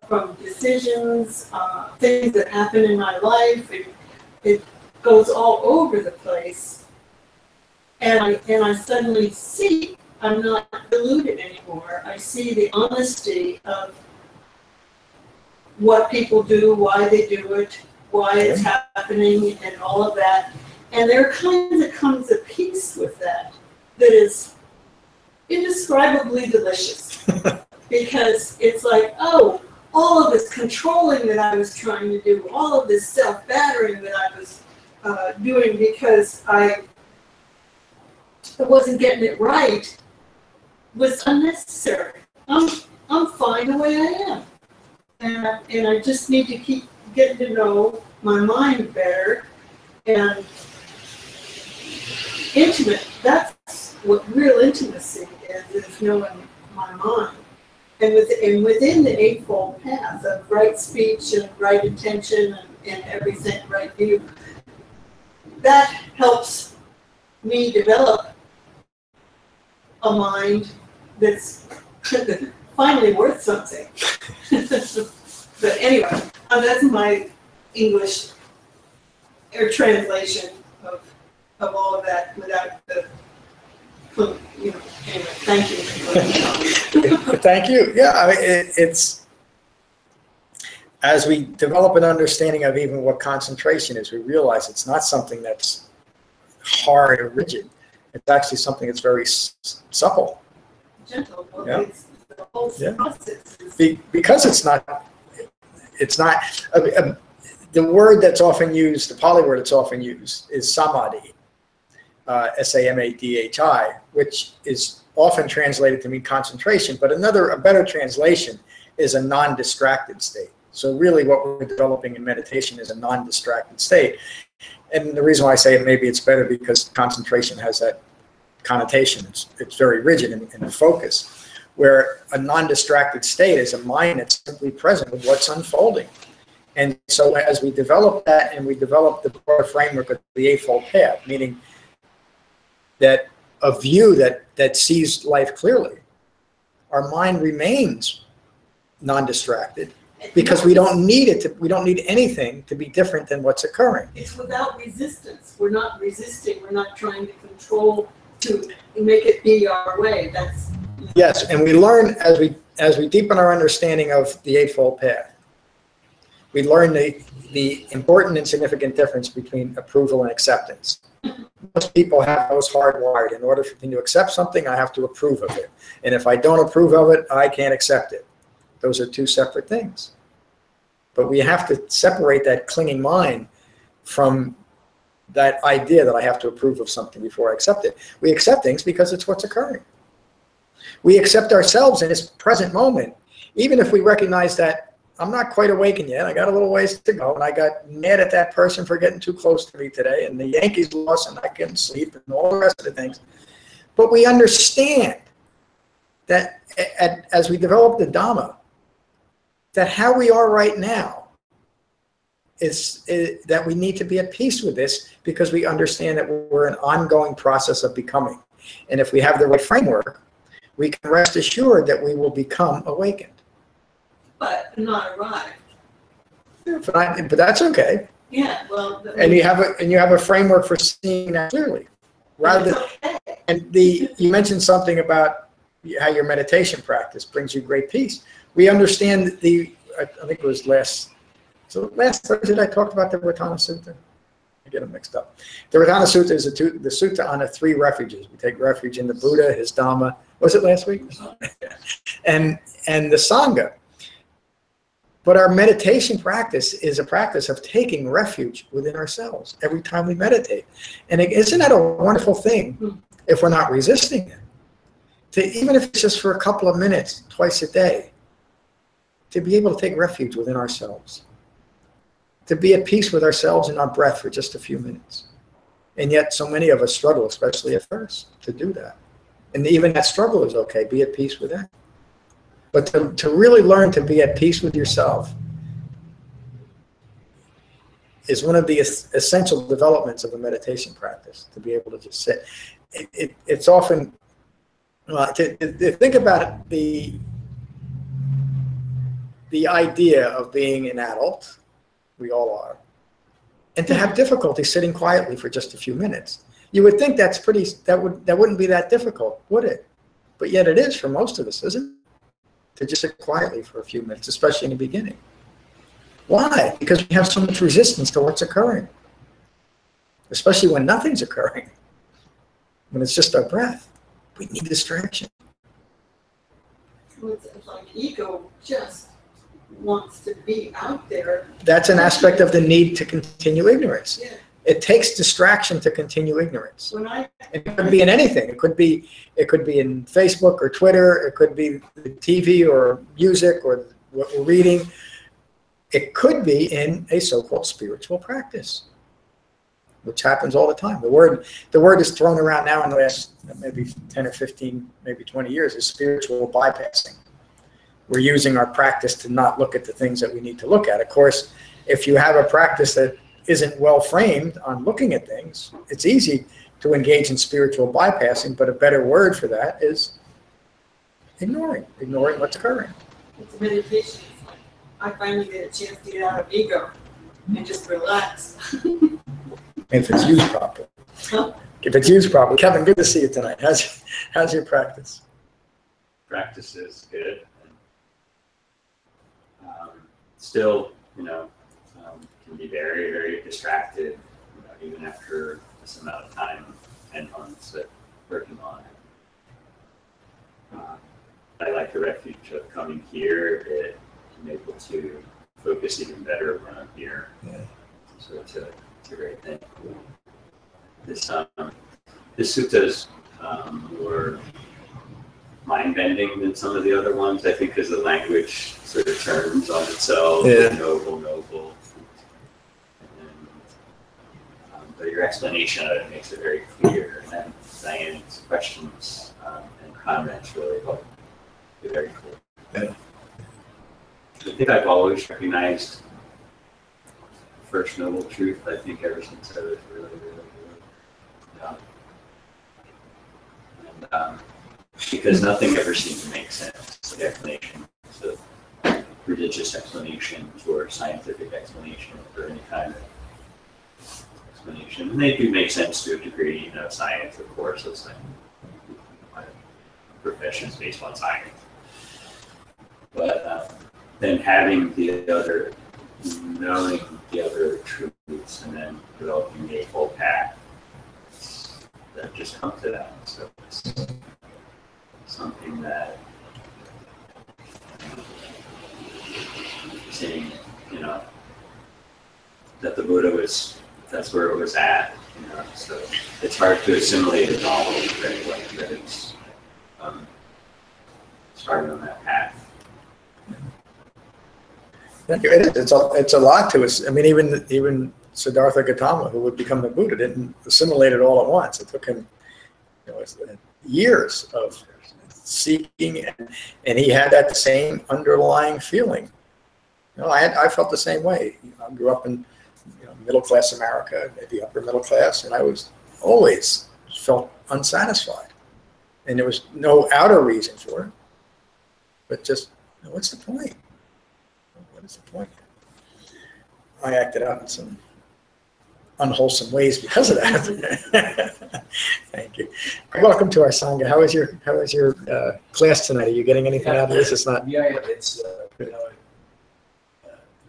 from decisions, things that happen in my life. It goes all over the place. And I suddenly see I'm not deluded anymore. I see the honesty of what people do, why they do it, why it's happening, and all of that. And there comes a peace with that is indescribably delicious. Because it's like, oh, all of this controlling that I was trying to do, all of this self-battering that I was doing because I wasn't getting it right, was unnecessary. I'm fine the way I am. And I just need to keep getting to know my mind better and intimate. That's what real intimacy is knowing my mind. And within the Eightfold Path of right speech and right intention and everything, right view, that helps me develop a mind that's finally worth something. But anyway, that's my English or translation of all of that without the, anyway, thank you. Thank you. Yeah, I mean, it's as we develop an understanding of even what concentration is, we realize it's not something that's hard or rigid. It's actually something that's very supple. Gentle. Well, Yeah. it's the whole process. Because it's not the word that's often used, the Pali word that's often used is samadhi, S-A-M-A-D-H-I, which is often translated to mean concentration, but a better translation is a non-distracted state. So really what we're developing in meditation is a non-distracted state. And the reason why I say it, maybe it's better because concentration has that connotation. It's very rigid in focus, where a non-distracted state is a mind that's simply present with what's unfolding. And so as we develop that and we develop the broader framework of the Eightfold Path, meaning that a view that sees life clearly, our mind remains non-distracted because we don't need anything to be different than what's occurring. It's without resistance. We're not resisting. We're not trying to control to make it be our way. That's yes, and we learn as we deepen our understanding of the Eightfold Path. We learn the important and significant difference between approval and acceptance. Most people have those hardwired. In order for me to accept something, I have to approve of it. And if I don't approve of it, I can't accept it. Those are two separate things. But we have to separate that clinging mind from that idea that I have to approve of something before I accept it. We accept things because it's what's occurring. We accept ourselves in this present moment, even if we recognize that I'm not quite awakened yet. I got a little ways to go, and I got mad at that person for getting too close to me today, and the Yankees lost, and I couldn't sleep, and all the rest of the things. But we understand that as we develop the Dhamma, that how we are right now is that we need to be at peace with this because we understand that we're an ongoing process of becoming. And if we have the right framework, we can rest assured that we will become awakened. but not arrived. But that's okay. Yeah, well. And you have a framework for seeing that clearly, rather than. Okay. And you mentioned something about how your meditation practice brings you great peace. We understand I think it was last Thursday I talked about the Ratana Sutta. I get them mixed up. The Ratana Sutta is the sutta on the three refuges. We take refuge in the Buddha, his Dhamma. Was it last week? and the Sangha. But our meditation practice is a practice of taking refuge within ourselves every time we meditate. And isn't that a wonderful thing if we're not resisting it? Even if it's just for a couple of minutes, twice a day, to be able to take refuge within ourselves. To be at peace with ourselves and our breath for just a few minutes. And yet so many of us struggle, especially at first, to do that. And even that struggle is okay. Be at peace with that. But to really learn to be at peace with yourself is one of the essential developments of a meditation practice, to be able to just sit. It's often, to think about it, the idea of being an adult, we all are, and to have difficulty sitting quietly for just a few minutes. You would think that wouldn't be that difficult, would it? But yet it is for most of us, isn't it? To just sit quietly for a few minutes, especially in the beginning. Why? Because we have so much resistance to what's occurring, especially when nothing's occurring, when it's just our breath. We need distraction. It's like ego just wants to be out there. That's an aspect of the need to continue ignorance. Yeah. It takes distraction to continue ignorance. It could be in anything. It could be in Facebook or Twitter. It could be the TV or music or what we're reading. It could be in a so-called spiritual practice, which happens all the time. The word is thrown around now in the last maybe 10 or 15, maybe 20 years is spiritual bypassing. We're using our practice to not look at the things that we need to look at. Of course, if you have a practice that isn't well framed on looking at things, it's easy to engage in spiritual bypassing, but a better word for that is ignoring what's occurring. It's meditation. I finally get a chance to get out of ego and just relax. If it's used properly. Huh? If it's used properly. Kevin, good to see you tonight. How's your practice? Practice is good. Still, can be very, very distracted, even after this amount of time, 10 months of working on it. I like the refuge of coming here. I'm able to focus even better when I'm here. Yeah. So it's a great thing. This sutta is more mind-bending than some of the other ones, I think, because the language sort of turns on itself. Yeah. Noble. But your explanation of it makes it very clear, and then Diane's questions and comments really help. They're very cool. Yeah. I think I've always recognized the first noble truth. I think ever since I was really young, and because nothing ever seemed to make sense. The explanation, so religious explanations or scientific explanations or any kind of explanation, and they do make sense to a degree. Science, of course, is like my profession is based on science. But then having the other, knowing the other truths, and then developing the Eightfold Path that just come to that. So it's something that saying, that the Buddha that's where it was at. So it's hard to assimilate it all, right? Like that it's starting on that path. It's a lot to us. I mean, even Siddhartha Gautama, who would become the Buddha, didn't assimilate it all at once. It took him years of seeking, and he had that same underlying feeling. I felt the same way. I grew up in middle class America, maybe upper middle class, and I was always felt unsatisfied, and there was no outer reason for it, but just what's the point? What is the point? I acted out in some unwholesome ways because of that. Thank you. Welcome to our Sangha. How is your class tonight? Are you getting anything out of this? It's not. Yeah, it's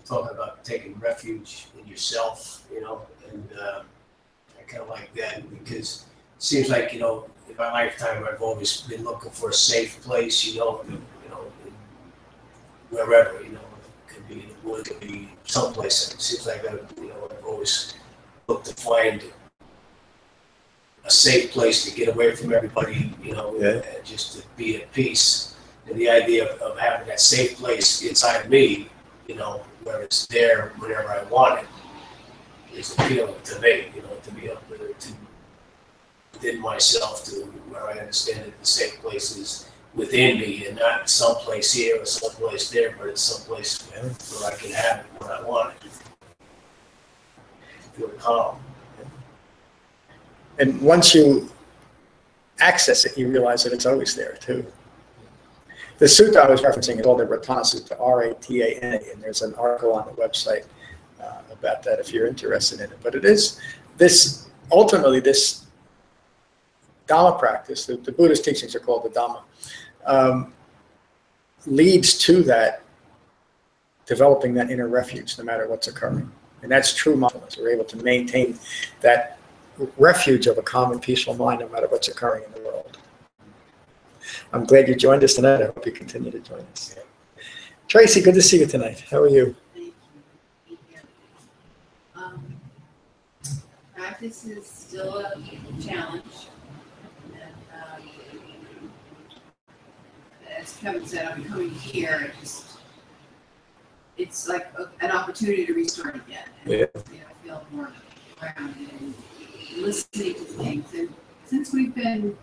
talking about taking refuge in yourself, and I kind of like that because it seems like in my lifetime I've always been looking for a safe place, wherever, it could be in the woods, it could be someplace. It seems like I've always looked to find a safe place to get away from everybody, and just to be at peace. And the idea of having that safe place inside of me, where it's there whenever I want it, is appealing to me, to be able to within myself, to where I understand that the safe place is within me and not someplace here or someplace there, but it's someplace where I can have it when I want it. Feel calm. And once you access it, you realize that it's always there too. The sutta I was referencing is called the Ratana Sutta, Ratana, and there's an article on the website about that if you're interested in it. But it is ultimately this Dhamma practice, the Buddhist teachings are called the Dhamma, leads to that, developing that inner refuge no matter what's occurring. And that's true mindfulness. We're able to maintain that refuge of a calm and peaceful mind no matter what's occurring in the world. I'm glad you joined us tonight. I hope you continue to join us. Tracy, good to see you tonight. How are you? Thank you. Practice is still a challenge. And, as Kevin said, I'm coming here. It's like an opportunity to restart again. And, Yeah. I feel more grounded and listening to things. And since we've been,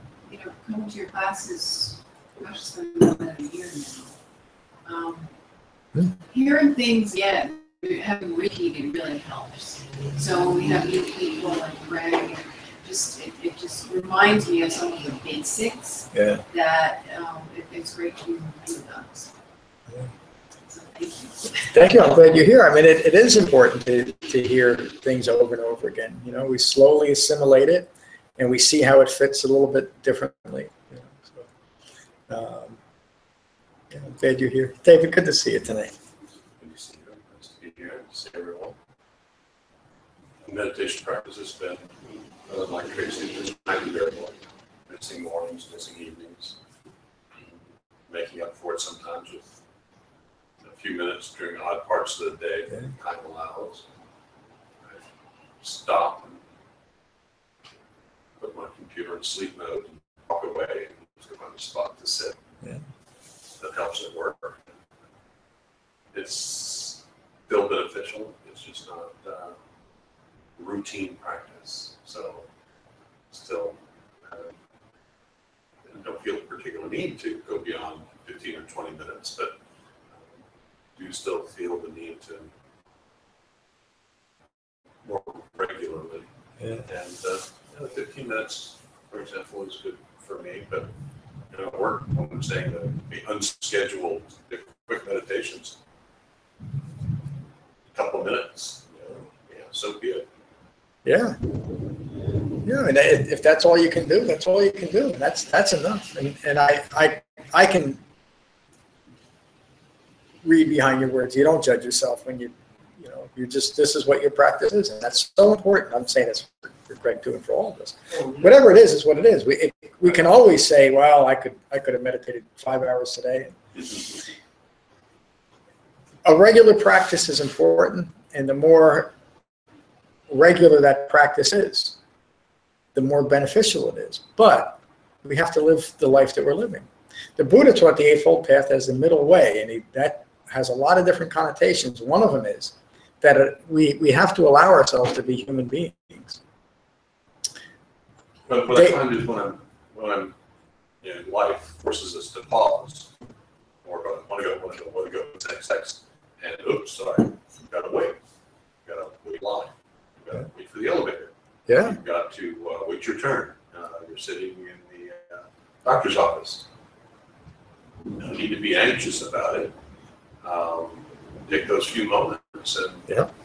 coming to your classes, gosh, it's been more than a year now. Hearing things again, having repeated really helps. So when we have new people like Greg, it just reminds me of some of the basics that it's great to do those. Yeah. So thank you. Thank you. I'm glad you're here. I mean, it is important to hear things over and over again. We slowly assimilate it, and we see how it fits a little bit differently. I'm glad you're here. David, good to see you tonight. Good to see you. Nice to be here. Good to see everyone. The meditation practice has been, like Tracy, just highly variable. Missing mornings, missing evenings, making up for it sometimes with few minutes during odd parts of the day that time allows. I stop and put my computer in sleep mode and walk away and find a spot to sit. Yeah. That helps it work. It's still beneficial. It's just not routine practice. So still don't feel a particular need to go beyond 15 or 20 minutes, but do still feel the need to more regularly. Yeah. And 15 minutes, for example, is good for me, but at work, when I'm saying the unscheduled, the quick meditations, a couple of minutes, so be it. Yeah. Yeah, and if that's all you can do, that's all you can do, and that's enough. And I can read behind your words. You don't judge yourself when you're just, this is what your practice is, and that's so important. I'm saying this for Greg too, and for all of us. Whatever it is what it is. We can always say, well, I could have meditated 5 hours today. A regular practice is important, and the more regular that practice is, the more beneficial it is. But we have to live the life that we're living. The Buddha taught the Eightfold Path as the middle way, and that has a lot of different connotations. One of them is that we have to allow ourselves to be human beings. But what I find is when I'm life forces us to pause, or want to go, next, and oops, sorry, you've got to wait. You've got to wait line. You've got to wait for the elevator. Yeah. You've got to wait your turn. You're sitting in the doctor's office. You don't need to be anxious about it. Take those few moments and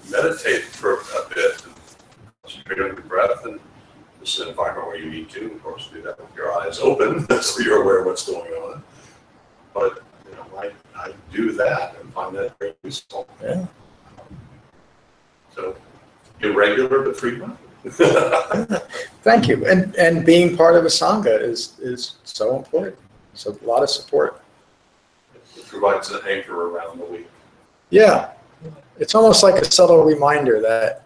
meditate for a bit. And concentrate on your breath. And this is an environment where you need to, of course, do that with your eyes open, so you're aware of what's going on. But I do that and find that very useful. Yeah. So irregular but frequent. Thank you. And being part of a Sangha is so important. So a lot of support. It provides an anchor around the week. Yeah. It's almost like a subtle reminder that,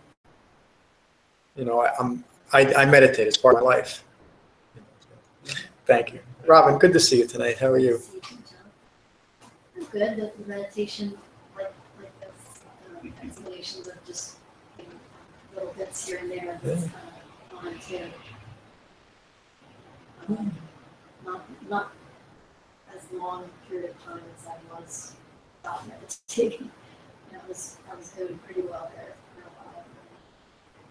I meditate. It's part of my life. Thank you. Robin, good to see you tonight. How are you? I'm good. The meditation, like those explanations of just little bits here and there. That's fun too. Not as long a period of time as I was meditating. I was doing pretty well there for a while.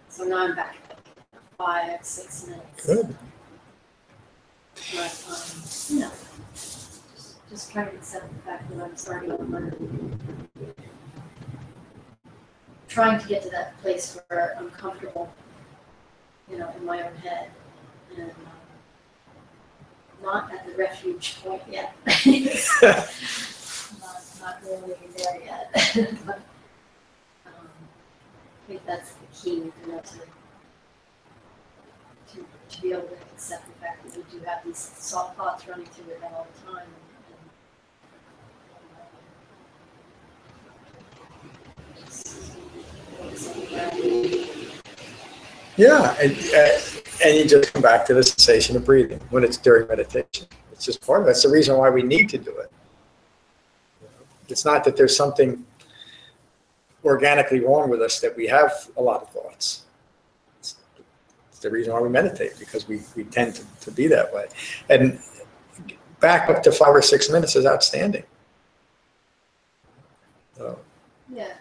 So now I'm back at 5-6 minutes. Good. But just trying to accept the fact that I'm starting over. Trying to get to that place where I'm comfortable, in my own head, and not at the refuge point yet. not really there yet. But I think that's the key, to be able to accept the fact that we do have these soft thoughts running through our head all the time. Yeah, and you just come back to the sensation of breathing when it's during meditation. It's just part of it. That's the reason why we need to do it. It's not that there's something organically wrong with us that we have a lot of thoughts. It's the reason why we meditate, because we tend to be that way. And back up to 5 or 6 minutes is outstanding. So. Yeah,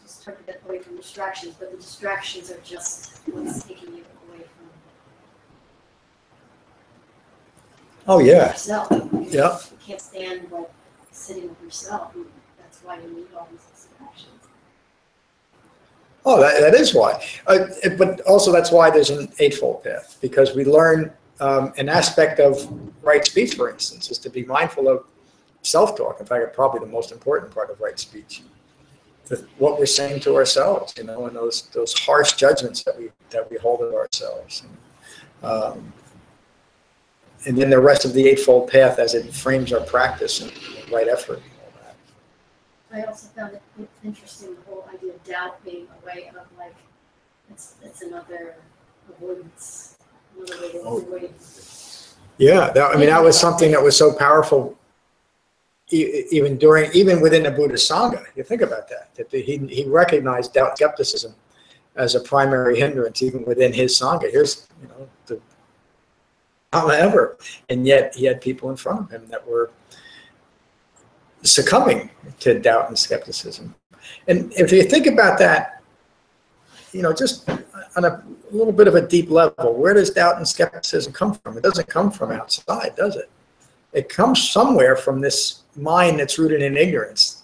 just trying to get away from distractions, but the distractions are just what's taking you away from yourself. Yeah. You can't stand sitting with yourself. That's why you need all these distractions. Oh, that is why. But also that's why there's an Eightfold Path, because we learn an aspect of right speech, for instance, is to be mindful of self-talk. In fact, probably the most important part of right speech. What we're saying to ourselves, and those harsh judgments that we hold of ourselves. And then the rest of the Eightfold Path as it frames our practice and right effort and all that. I also found it interesting, the whole idea of doubt being a way of like, it's another avoidance, another way to avoid. Yeah, that was something that was so powerful, even within the Buddhist Sangha. You think about that he recognized doubt, skepticism as a primary hindrance, even within his Sangha. Here's, the Dhamma ever, and yet he had people in front of him that were succumbing to doubt and skepticism. And if you think about that, just on a little bit of a deep level, where does doubt and skepticism come from? It doesn't come from outside, does it? It comes somewhere from this mind that's rooted in ignorance.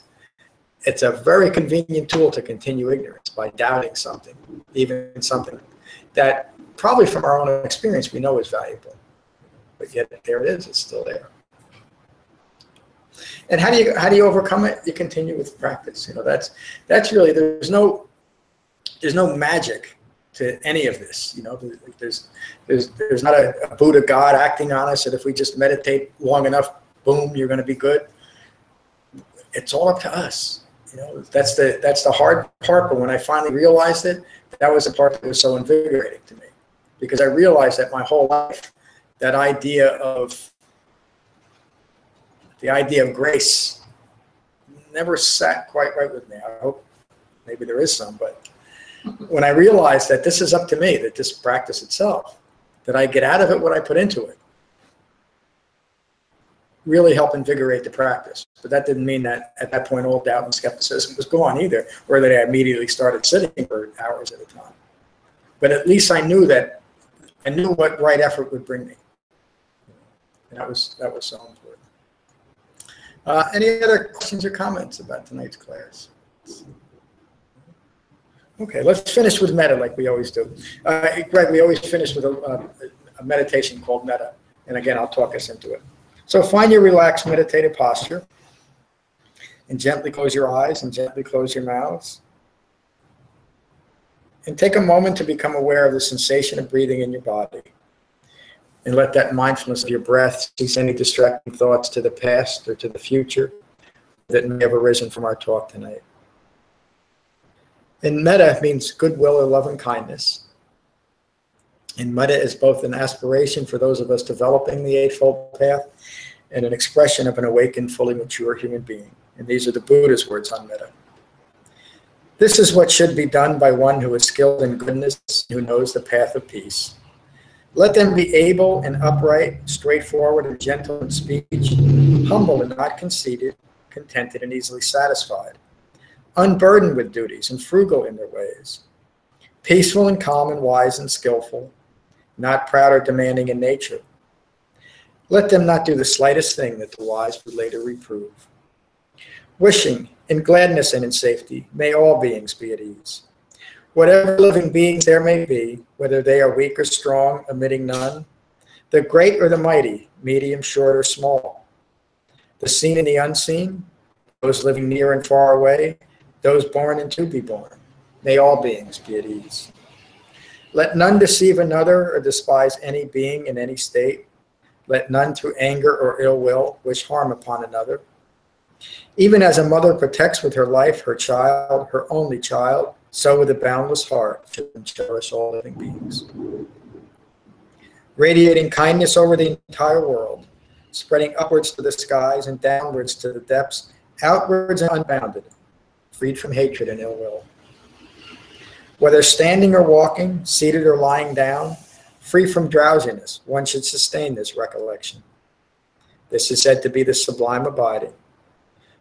It's a very convenient tool to continue ignorance by doubting something, even something that probably from our own experience we know is valuable. But yet there it is, it's still there. And how do you overcome it? You continue with practice. That's really, there's no magic to any of this. There's not a Buddha God acting on us that if we just meditate long enough, boom, you're going to be good. It's all up to us. That's the hard part. But when I finally realized it, that was the part that was so invigorating to me, because I realized that my whole life, that idea of grace never sat quite right with me. I hope maybe there is some, but when I realized that this is up to me, that this practice itself, that I get out of it what I put into it, really helped invigorate the practice. But that didn't mean that at that point all doubt and skepticism was gone either, or that I immediately started sitting for hours at a time. But at least I knew what right effort would bring me. And that was so important. Any other questions or comments about tonight's class? Okay, let's finish with metta like we always do. Greg, we always finish with a meditation called metta. And again, I'll talk us into it. So find your relaxed meditative posture and gently close your eyes and gently close your mouths. And take a moment to become aware of the sensation of breathing in your body. And let that mindfulness of your breath cease any distracting thoughts to the past or to the future that may have arisen from our talk tonight. And metta means goodwill or loving kindness. And metta is both an aspiration for those of us developing the Eightfold Path and an expression of an awakened, fully mature human being. And these are the Buddha's words on metta. This is what should be done by one who is skilled in goodness, who knows the path of peace. Let them be able and upright, straightforward and gentle in speech, humble and not conceited, contented and easily satisfied, unburdened with duties and frugal in their ways, peaceful and calm and wise and skillful, not proud or demanding in nature. Let them not do the slightest thing that the wise would later reprove. Wishing in gladness and in safety, may all beings be at ease. Whatever living beings there may be, whether they are weak or strong, omitting none, the great or the mighty, medium, short, or small, the seen and the unseen, those living near and far away, those born and to be born, may all beings be at ease. Let none deceive another or despise any being in any state. Let none through anger or ill will wish harm upon another. Even as a mother protects with her life her child, her only child, so with a boundless heart should cherish all living beings. Radiating kindness over the entire world, spreading upwards to the skies and downwards to the depths, outwards and unbounded, freed from hatred and ill will. Whether standing or walking, seated or lying down, free from drowsiness, one should sustain this recollection. This is said to be the sublime abiding.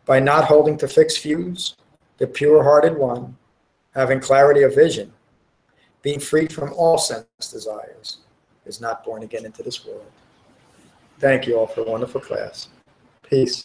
By not holding to fixed views, the pure-hearted one, having clarity of vision, being freed from all sense desires, is not born again into this world. Thank you all for a wonderful class. Peace.